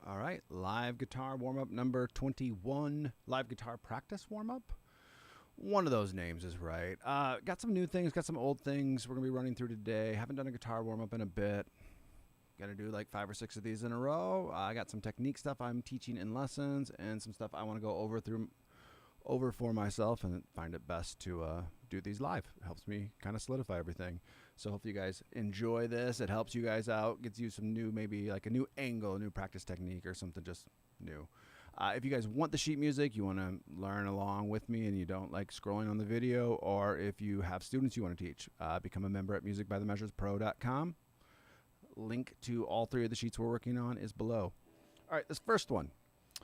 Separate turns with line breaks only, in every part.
All right, live guitar warm-up number 21, live guitar practice warm-up. One of those names is right. Got some new things, got some old things we're going to be running through today. Haven't done a guitar warm-up in a bit. Got to do like 5 or 6 of these in a row. I got some technique stuff I'm teaching in lessons and some stuff I want to go over for myself and find it best to do these live. It helps me kind of solidify everything. So hopefully you guys enjoy this. It helps you guys out, gets you some new, maybe like a new angle, a new practice technique or something just new. If you guys want the sheet music, you want to learn along with me and you don't like scrolling on the video, or if you have students you want to teach, become a member at musicbythemeasurespro.com. Link to all 3 of the sheets we're working on is below. All right, this first one. I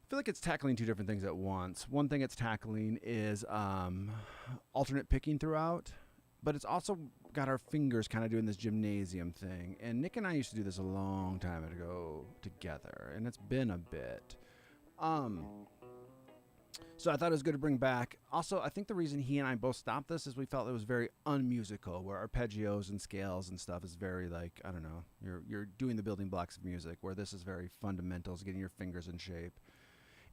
feel like it's tackling 2 different things at once. One thing it's tackling is alternate picking throughout, but it's also got our fingers kind of doing this gymnasium thing. And Nick and I used to do this a long time ago together, and it's been a bit. So I thought it was good to bring back. Also, I think the reason he and I both stopped this is we felt it was very unmusical, where arpeggios and scales and stuff is very like, I don't know, you're doing the building blocks of music, where this is very fundamentals, getting your fingers in shape.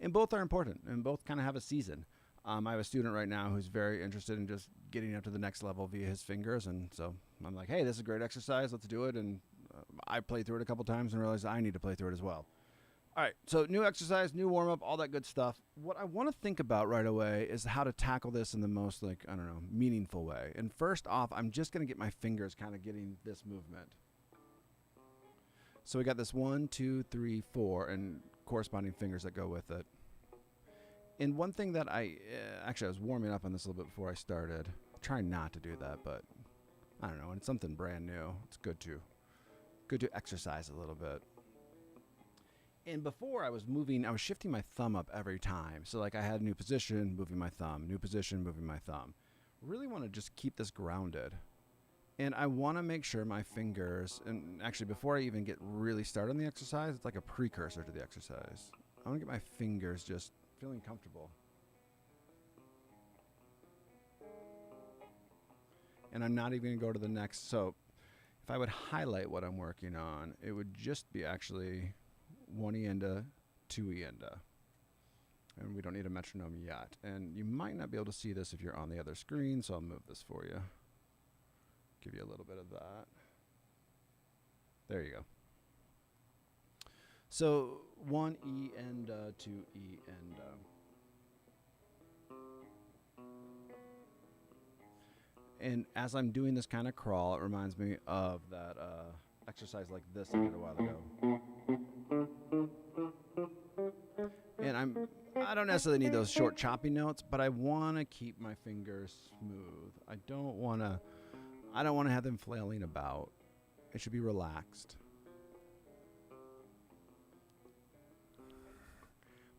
And both are important, and both kind of have a season. I have a student right now who's very interested in just getting up to the next level via his fingers, and so I'm like, hey, this is a great exercise, let's do it. And I played through it a couple times and realized I need to play through it as well. All right, so new exercise, new warm-up, all that good stuff. What I want to think about right away is how to tackle this in the most, like, I don't know, meaningful way. And first off, I'm just going to get my fingers kind of getting this movement. So we got this 1, 2, 3, 4, and corresponding fingers that go with it. And one thing that actually I was warming up on this a little bit before I started. Trying not to do that, but I don't know, when it's something brand new, it's good to exercise a little bit. And before I was shifting my thumb up every time. So like I had a new position, moving my thumb, new position, moving my thumb. Really want to just keep this grounded. And I want to make sure my fingers, and actually before I even get really started on the exercise, it's like a precursor to the exercise. I want to get my fingers just feeling comfortable. And I'm not even going to go to the next. So if I would highlight what I'm working on, it would just be actually 1 enda, 2 enda. And we don't need a metronome yet. And you might not be able to see this if you're on the other screen, so I'll move this for you. Give you a little bit of that. There you go. So 1 E enda, 2 E enda. And as I'm doing this kind of crawl, it reminds me of that exercise like this I did a while ago. And I don't necessarily need those short choppy notes, but I want to keep my fingers smooth. I don't want to have them flailing about. It should be relaxed.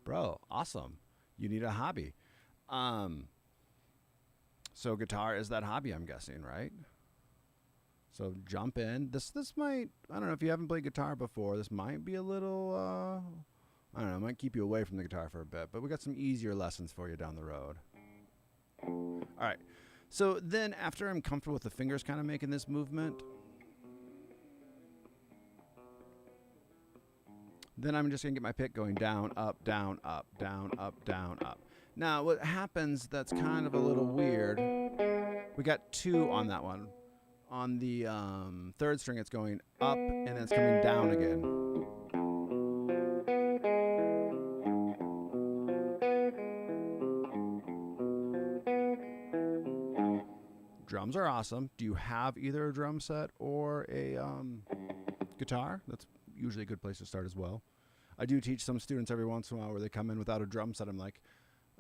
Bro, awesome. You need a hobby. So guitar is that hobby, I'm guessing, right? So jump in. This might, I don't know, if you haven't played guitar before, this might be a little, I don't know, might keep you away from the guitar for a bit, but we got some easier lessons for you down the road. All right. So then after I'm comfortable with the fingers kind of making this movement, then I'm just going to get my pick going down, up, down, up, down, up, down, up. Now, what happens that's kind of a little weird, we got 2 on that one. On the 3rd string, it's going up, and then it's coming down again. Drums are awesome. Do you have either a drum set or a guitar? That's usually a good place to start as well. I do teach some students every once in a while where they come in without a drum set. I'm like,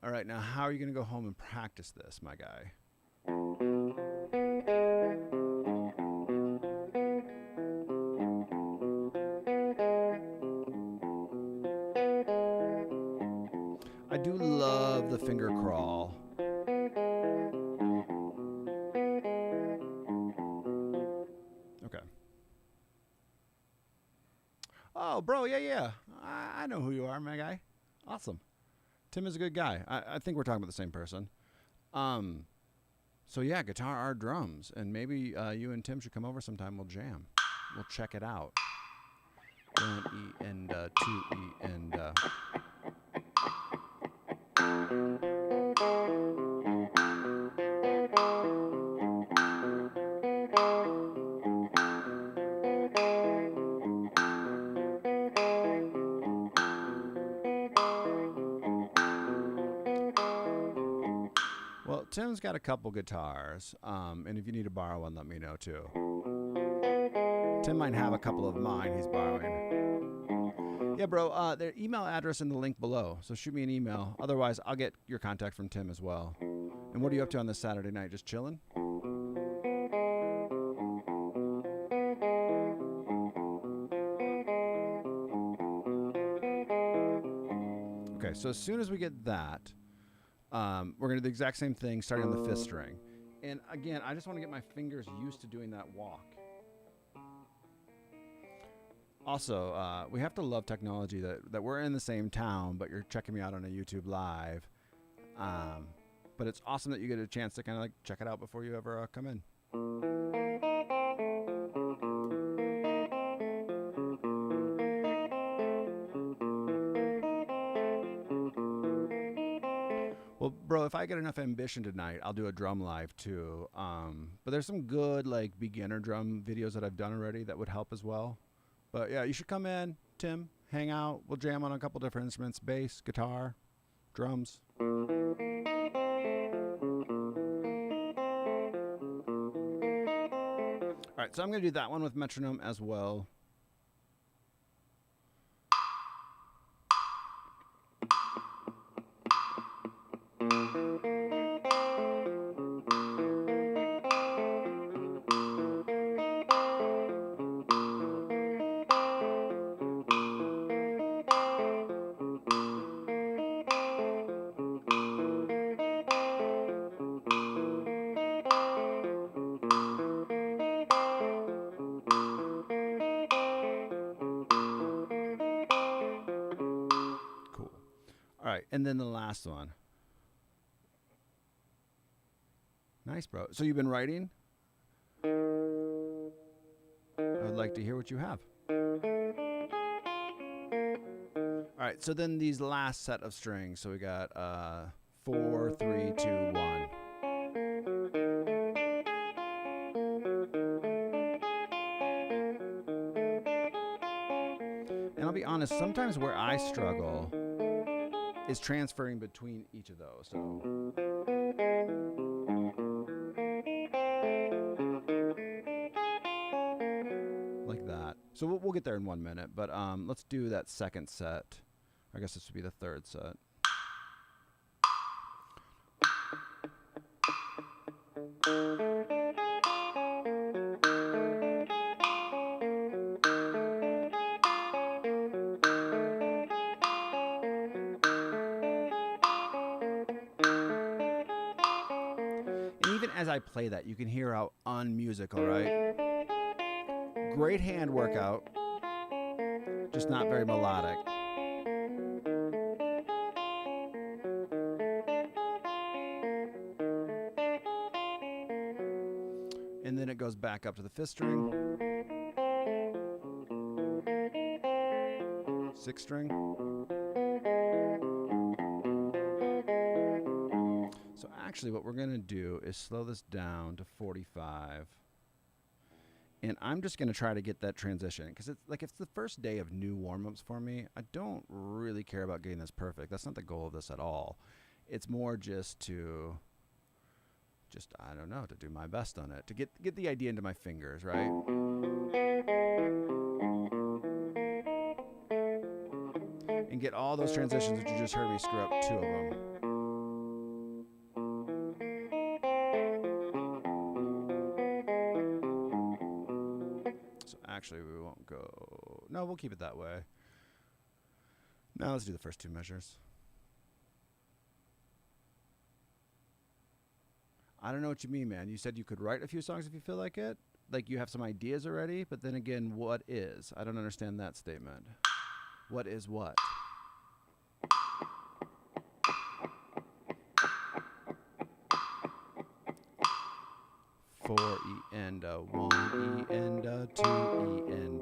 all right, now how are you going to go home and practice this, my guy? I do love the finger crawl. Okay. Oh, bro, yeah. I know who you are, my guy. Awesome. Tim is a good guy. I think we're talking about the same person. So yeah, guitar or drums. And maybe you and Tim should come over sometime. We'll jam. We'll check it out. 1 E and 2 E and well, Tim's got a couple guitars, and if you need to borrow one, let me know too. Tim might have a couple of mine he's borrowing. Yeah, bro, their email address in the link below, so shoot me an email. Otherwise, I'll get your contact from Tim as well. And what are you up to on this Saturday night? Just chilling? Okay, so as soon as we get that, we're going to do the exact same thing starting on the 5th string. And again, I just want to get my fingers used to doing that walk. Also, we have to love technology that we're in the same town, but you're checking me out on a YouTube live. But it's awesome that you get a chance to kind of like check it out before you ever come in. Well, bro, if I get enough ambition tonight, I'll do a drum live too. But there's some good like beginner drum videos that I've done already that would help as well. But yeah, you should come in, Tim, hang out. We'll jam on a couple different instruments, bass, guitar, drums. All right, so I'm going to do that one with metronome as well. All right, and then the last one. Nice, bro. So you've been writing? I would like to hear what you have. All right, so then these last set of strings. So we got 4, 3, 2, 1. And I'll be honest, sometimes where I struggle is transferring between each of those. So like that. So we'll get there in 1 minute, but let's do that second set. I guess this would be the third set. As I play that, you can hear how unmusical, right? Great hand workout, just not very melodic. And then it goes back up to the 5th string, 6th string. Actually, what we're going to do is slow this down to 45. And I'm just going to try to get that transition. Because it's like, it's the first day of new warm-ups for me. I don't really care about getting this perfect. That's not the goal of this at all. It's more just to, I don't know, to do my best on it. To get the idea into my fingers, right? And get all those transitions that you just heard me screw up 2 of them. Actually, we won't go. No, we'll keep it that way. Now let's do the first 2 measures. I don't know what you mean, man. You said you could write a few songs if you feel like it. Like you have some ideas already, but then again, what is? I don't understand that statement. What is what? Four E and 1 E and 2 E and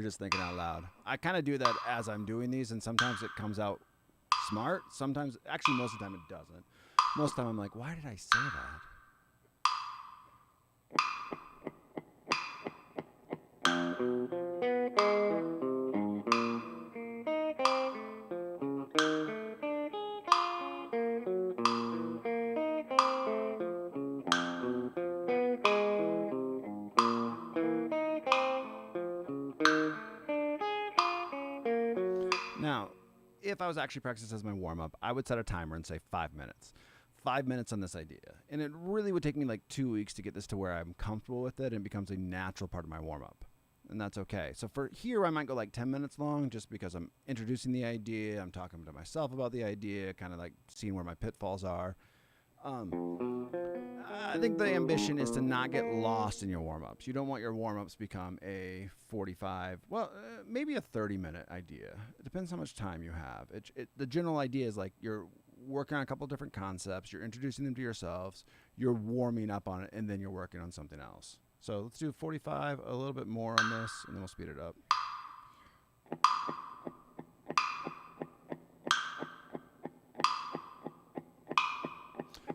You're just thinking out loud. I kind of do that as I'm doing these, and sometimes it comes out smart. Sometimes, actually, most of the time it doesn't. Most of the time I'm like, why did I say that? Now, if I was actually practicing as my warm-up, I would set a timer and say 5 minutes. 5 minutes on this idea. And it really would take me like 2 weeks to get this to where I'm comfortable with it and it becomes a natural part of my warm-up. And that's okay. So for here, I might go like 10 minutes long just because I'm introducing the idea. I'm talking to myself about the idea, kind of like seeing where my pitfalls are. I think the ambition is to not get lost in your warm-ups. You don't want your warm-ups become a 45, maybe a 30-minute idea. It depends how much time you have. The general idea is like you're working on a couple different concepts. You're introducing them to yourselves. You're warming up on it, and then you're working on something else. So let's do 45, a little bit more on this, and then we'll speed it up.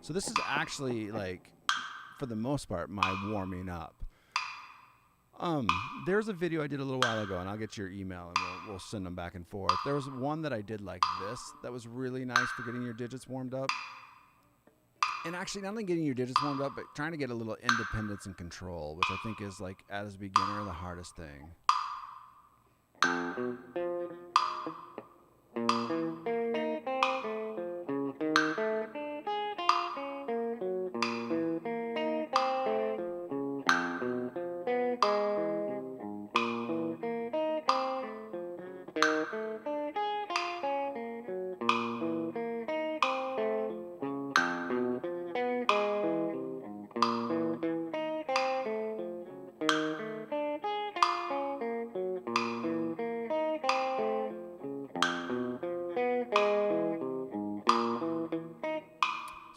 So this is actually, like, for the most part, my warming up. There's a video I did a little while ago, and I'll get your email, and we'll send them back and forth. There was one that I did like this that was really nice for getting your digits warmed up. And actually, not only getting your digits warmed up, but trying to get a little independence and control, which I think is, like, as a beginner, the hardest thing.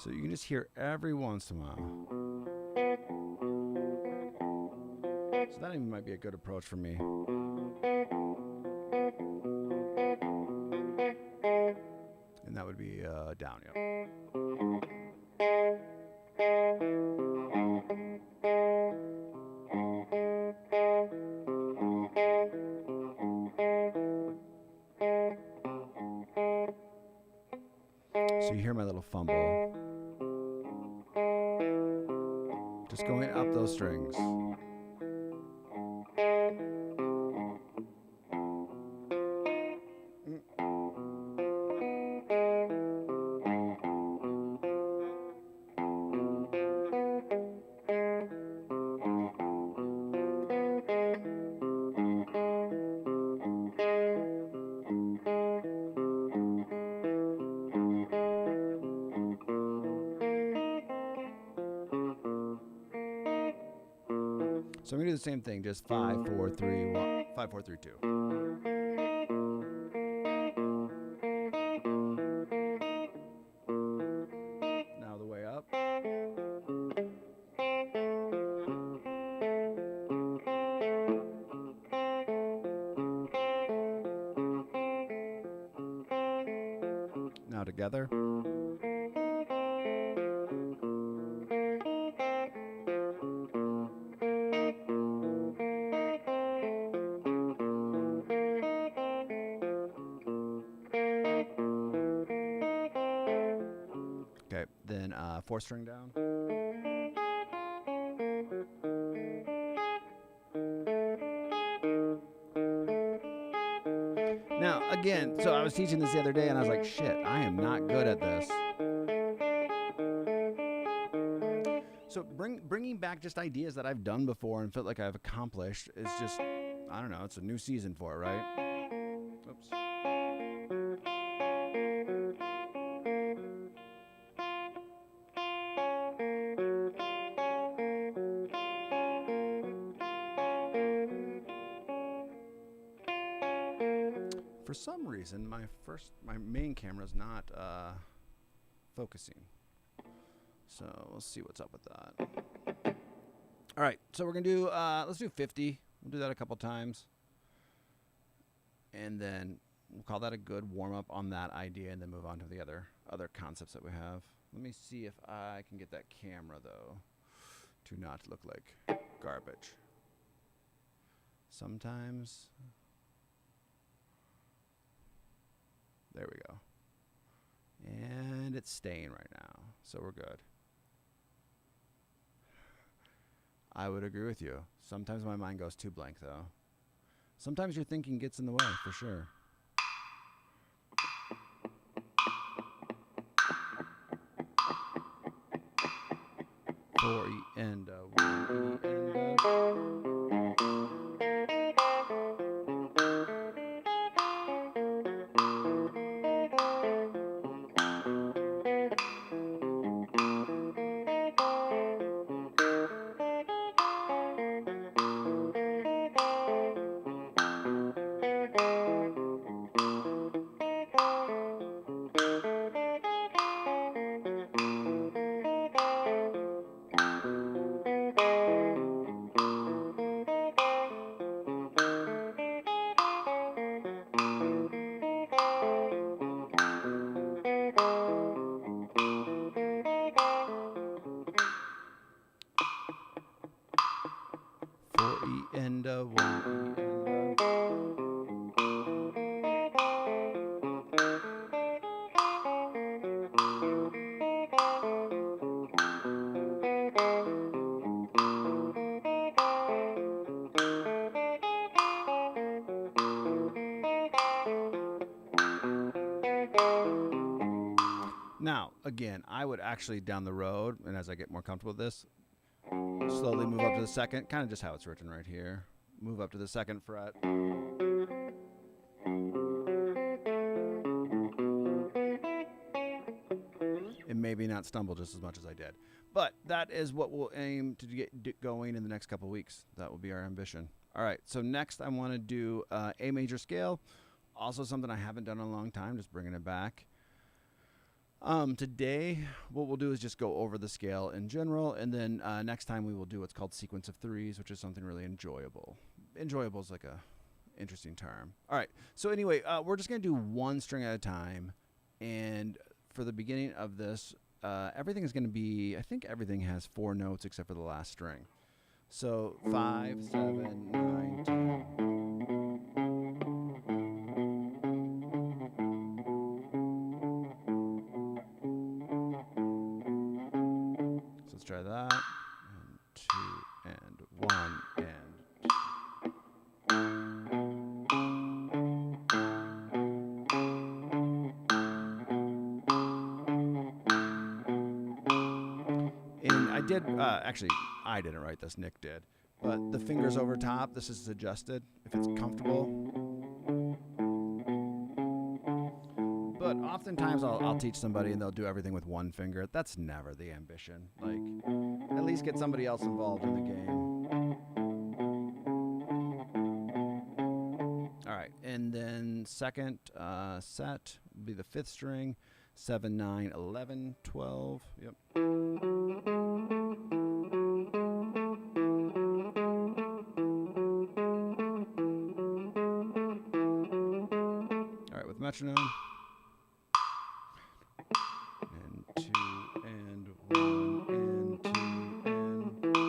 So you can just hear every once in a while. So that even might be a good approach for me. And that would be down, yep. So you hear my little fumble. Just going up those strings. So I'm gonna do the same thing, just 5, 4, 3, 1, 5, 4, 3, 2. Now the way up. Now together. Okay, then 4 string down. Now, again, so I was teaching this the other day, and I was like, shit, I am not good at this. So bringing back just ideas that I've done before and felt like I've accomplished is just, I don't know, it's a new season for it, right? Oops. For some reason, my main camera is not focusing. So we'll see what's up with that. All right, so we're gonna do let's do 50. We'll do that a couple times. And then we'll call that a good warm-up on that idea and then move on to the other concepts that we have. Let me see if I can get that camera, though, to not look like garbage. Sometimes. There we go. And it's staying right now, so we're good. I would agree with you. Sometimes my mind goes too blank, though. Sometimes your thinking gets in the way, for sure. For E and one E and one E and Now, again, I would actually down the road, and as I get more comfortable with this, slowly move up to the second, kind of just how it's written right here. Move up to the second fret. And maybe not stumble just as much as I did. But that is what we'll aim to get going in the next couple of weeks. That will be our ambition. All right, so next I want to do A major scale. Also something I haven't done in a long time, just bringing it back. Today, what we'll do is just go over the scale in general, and then next time we will do what's called sequence of threes, which is something really enjoyable. Enjoyable is like a interesting term. All right, so anyway, we're just going to do one string at a time, and for the beginning of this, everything is going to be, I think everything has 4 notes except for the last string. So 5, 7, 9, 10. Let's try that. And 2 and 1 and 2. And I did, actually, I didn't write this, Nick did. But the fingers over top, this is suggested if it's comfortable. But oftentimes I'll teach somebody and they'll do everything with one finger. That's never the ambition. Like, at least get somebody else involved in the game. All right, and then second set will be the 5th string, 7, 9, 11, 12. Yep. All right, with metronome. And 2 and 1 and 2 and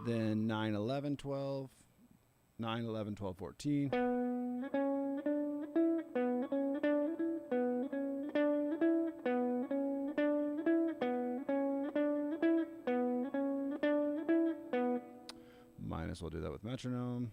then 9, 11, 12, 9, 11, 12, 14. Might as well do that with metronome.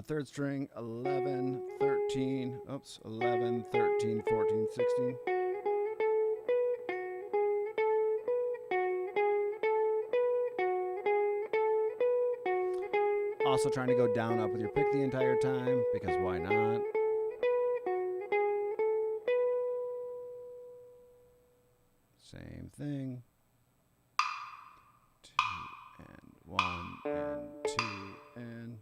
Third string, 11, 13. 13, oops, 11, 13, 14, 16. Also trying to go down up with your pick the entire time, because why not? Same thing. 2 and 1 and 2 and...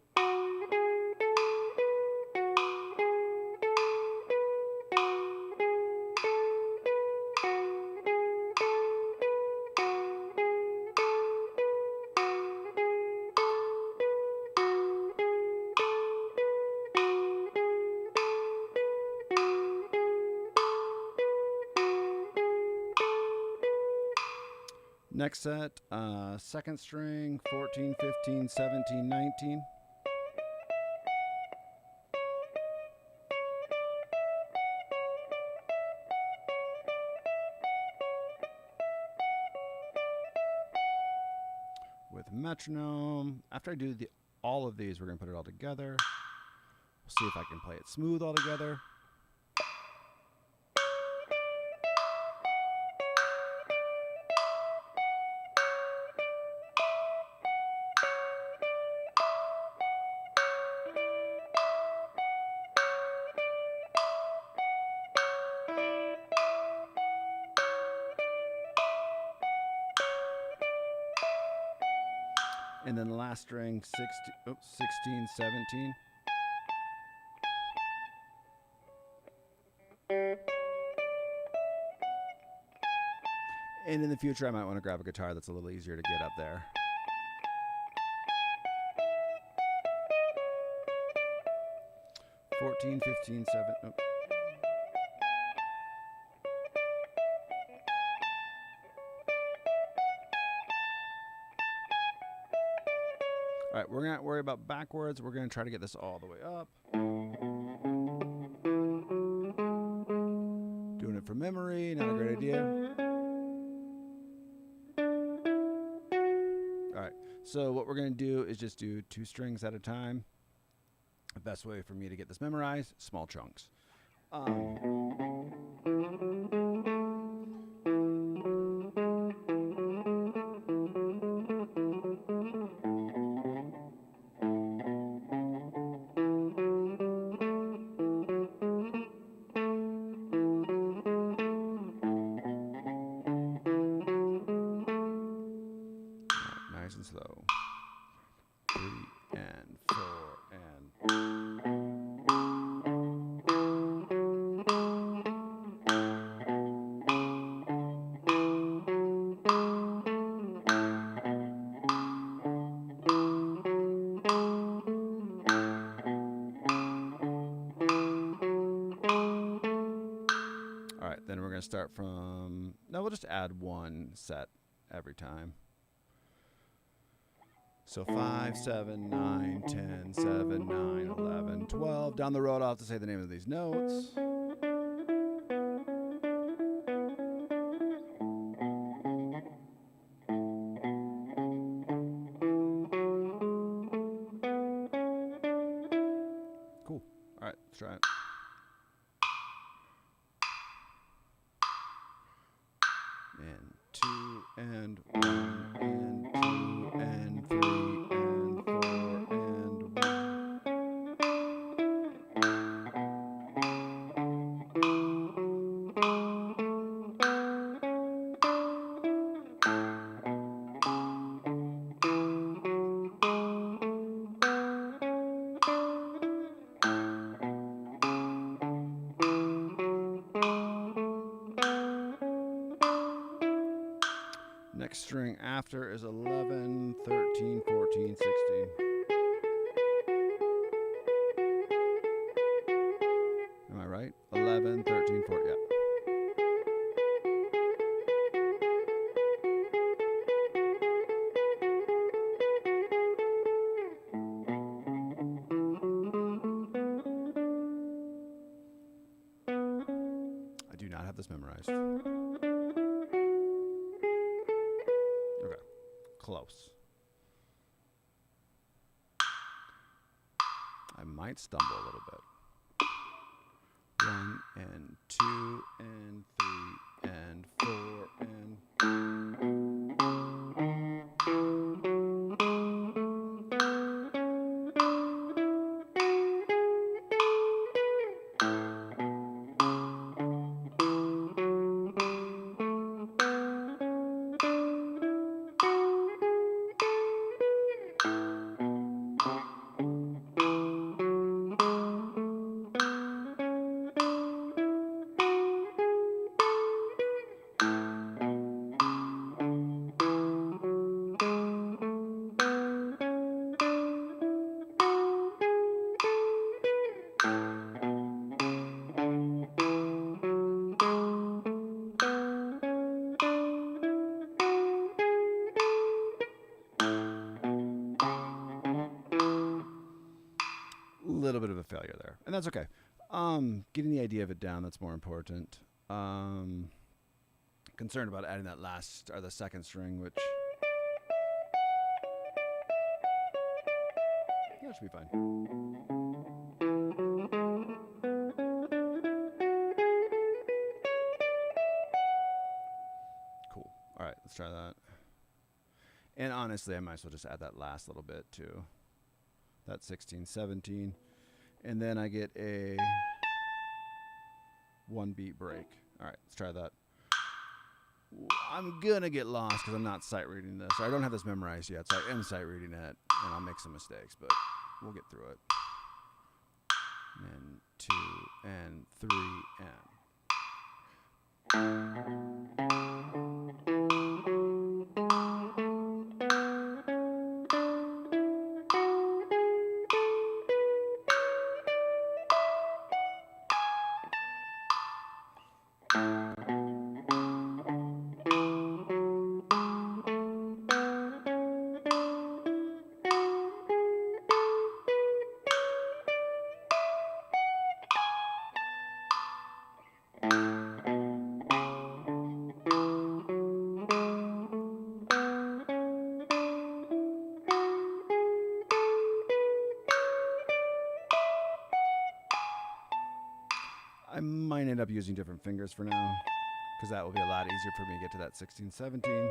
Next set, second string, 14, 15, 17, 19. With metronome. After I do all of these, we're going to put it all together. We'll see if I can play it smooth all together. And then the last string, 16, 17. And in the future, I might want to grab a guitar that's a little easier to get up there. $14, $15, $7. Oh. All right, we're not worry about backwards. We're going to try to get this all the way up. Doing it from memory, not a great idea. All right, so what we're going to do is just do 2 strings at a time. The best way for me to get this memorized, small chunks. Nice and slow. 3 and 4 and... All right, then we're going to start from... No, we'll just add 1 set every time. So 5, 7, 9, 10, 7, 9, 11, 12. Down the road, I'll have to say the name of these notes. Cool. All right, let's try it. And 2 and 1 and 2 and 3 and 4 and 1. Next string after is 11, 13, 14, 16. Am I right? 11, 13, 14, yeah. I do not have this memorized. Okay, close. I might stumble a little bit. 1 and 2 and 3 and 4 and little bit of a failure there, and that's okay. Getting the idea of it down, that's more important. Concerned about adding that last or the second string, which that should be fine. Cool. All right, let's try that. And honestly, I might as well just add that last little bit too. That 16, 17. And then I get a 1 beat break. All right, let's try that. I'm going to get lost because I'm not sight reading this. Or I don't have this memorized yet, so I am sight reading it, and I'll make some mistakes, but we'll get through it. And 2 and 3 and... I might end up using different fingers for now, because that will be a lot easier for me to get to that 16, 17.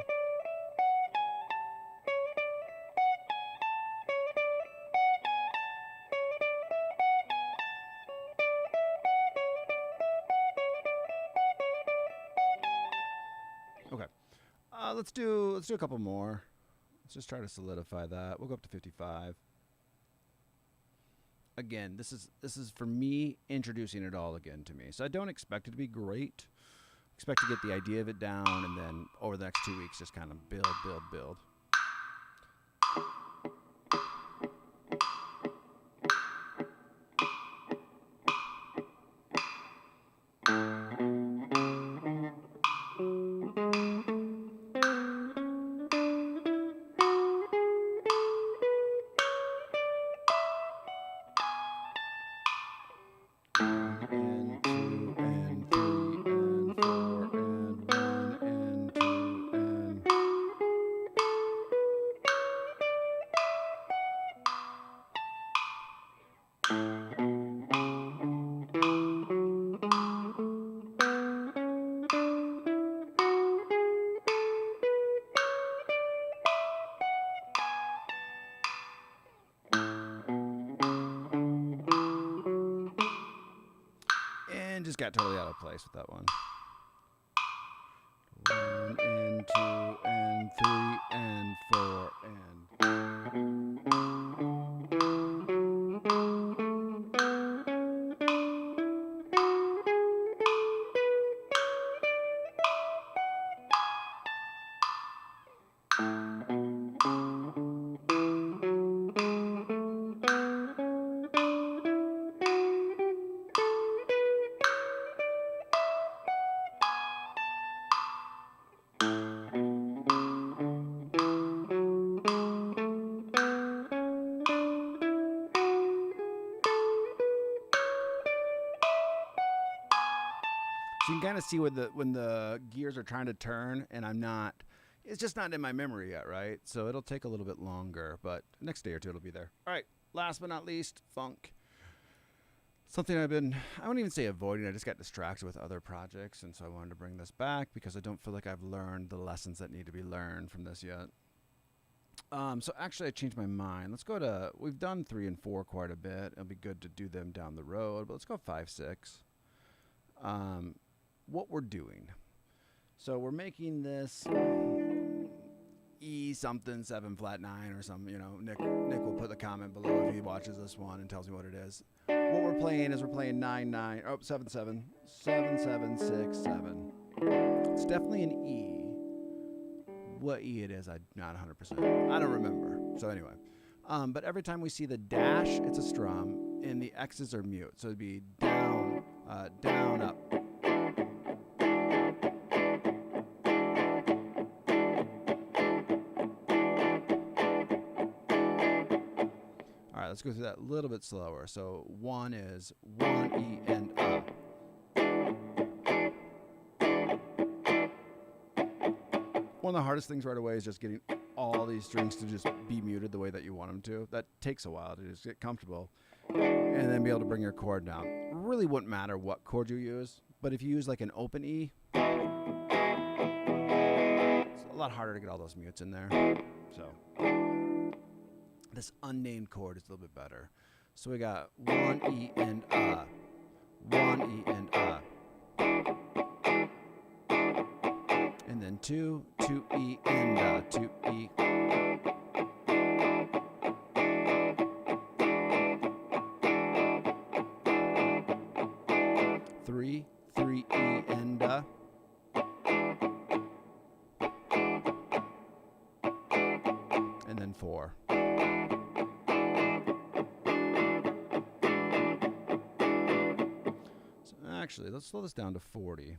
Okay, let's do a couple more. Let's just try to solidify that. We'll go up to 55. Again, this is for me introducing it all again to me. So I don't expect it to be great. Expect to get the idea of it down, and then over the next 2 weeks, just kind of build. Just got totally out of place with that one. 1 and 2 and 3 and 4 and... So you can kind of see when the gears are trying to turn, and it's just not in my memory yet, right? So it'll take a little bit longer, but next day or two it'll be there. All right, last but not least, funk. something I wouldn't even say avoiding, I just got distracted with other projects, and so I wanted to bring this back because I don't feel like I've learned the lessons that need to be learned from this yet. So actually I changed my mind. Let's go to, we've done 3 and 4 quite a bit. It'll be good to do them down the road, but let's go 5, 6. What we're doing. So we're making this E something 7 flat 9 or something, you know. Nick will put the comment below if he watches this one and tells me what it is. What we're playing is we're playing 9 9, 7 7, 7 7 6 7. It's definitely an E. What E it is, I'm not 100%. I don't remember. So anyway, but every time we see the dash, it's a strum, and the X's are mute. So it'd be down, down, up. All right, let's go through that a little bit slower. So 1 is 1 E and up. One of the hardest things right away is just getting all these strings to just be muted the way that you want them to. That takes a while to just get comfortable and then be able to bring your chord down. It really wouldn't matter what chord you use, but if you use like an open E, it's a lot harder to get all those mutes in there. So this unnamed chord is a little bit better. So we got 1 E and 1 E and and then 2 E and 2 E. 3 3 E and then 4. So actually, let's slow this down to 40.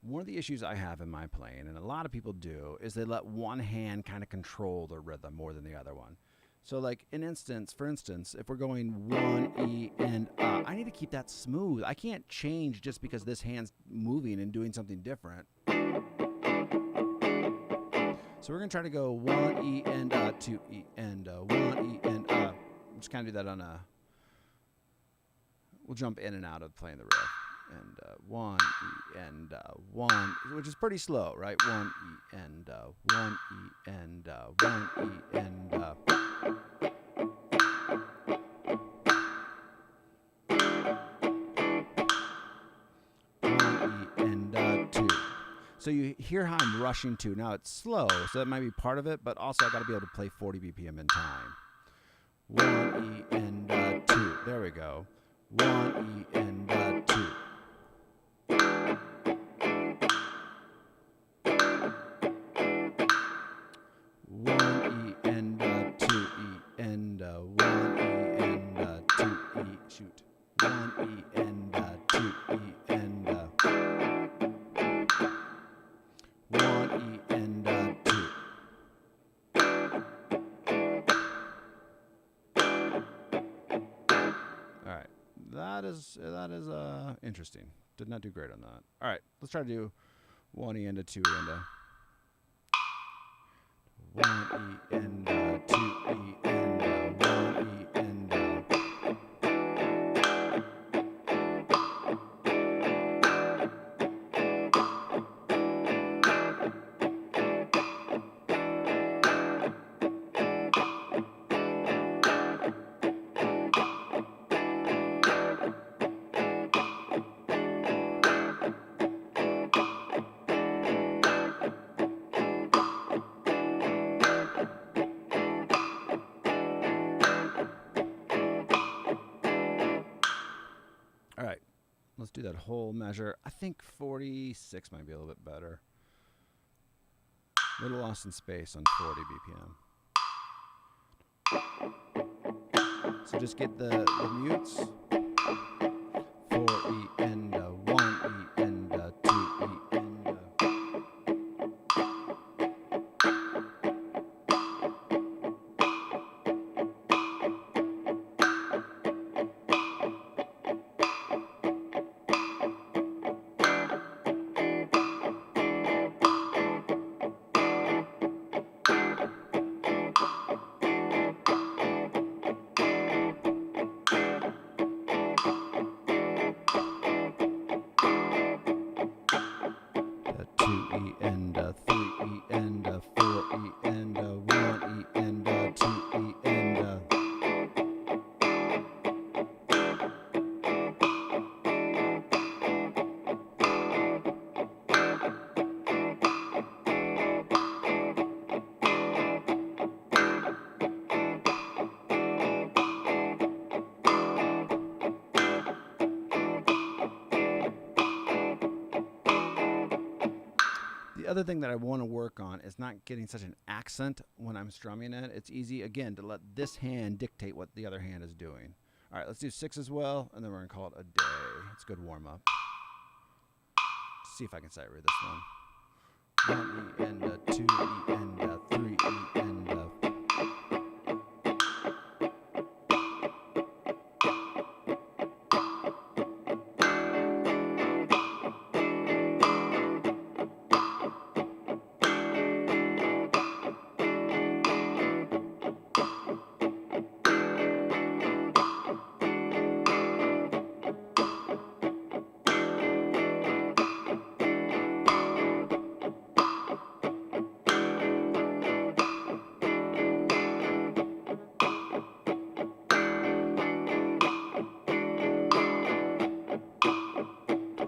One of the issues I have in my playing, and a lot of people do, is they let one hand kind of control the rhythm more than the other one. So like for instance, if we're going 1 E and I need to keep that smooth. I can't change just because this hand's moving and doing something different. So we're going to try to go 1 E and 2 E and 1 E and just kind of do that on a, we'll jump in and out of playing the riff. And 1 E and 1, which is pretty slow, right? 1 E and 1 E and 1 E and 1 E and 2. So you hear how I'm rushing 2. Now it's slow, so that might be part of it, but also I got to be able to play 40 BPM in time. 1 E and 2. There we go. 1 E and 2. 1 E and 2 E and 1 E and 2 E. Shoot. 1 E and 2 E and 1 E and 2. All right. That is interesting. Did not do great on that. All right. Let's try to do 1 E and 2 and 1 E and 2 E and 1 E and all right, let's do that whole measure. I think 46 might be a little bit better. A little lost in space on 40 BPM. So just get the mutes. 4 E and 1 E and 2 E and other thing that I want to work on is not getting such an accent when I'm strumming it. It's easy, again, to let this hand dictate what the other hand is doing. All right, let's do 6 as well, and then we're going to call it a day. It's a good warm-up. See if I can sight read this one. 1 E and a 2 E and a 3 E and a.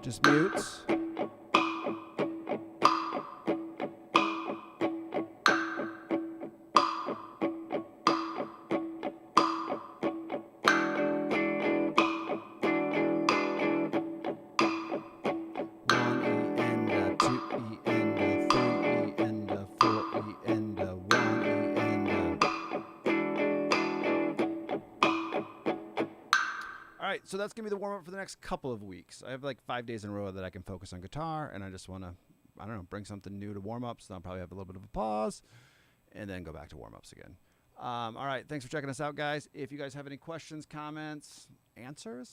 Just mutes. All right, so that's going to be the warm-up for the next couple of weeks. I have like 5 days in a row that I can focus on guitar, and I just want to, I don't know, bring something new to warm-ups. So I'll probably have a little bit of a pause and then go back to warm-ups again. All right, thanks for checking us out, guys. If you guys have any questions, comments, answers,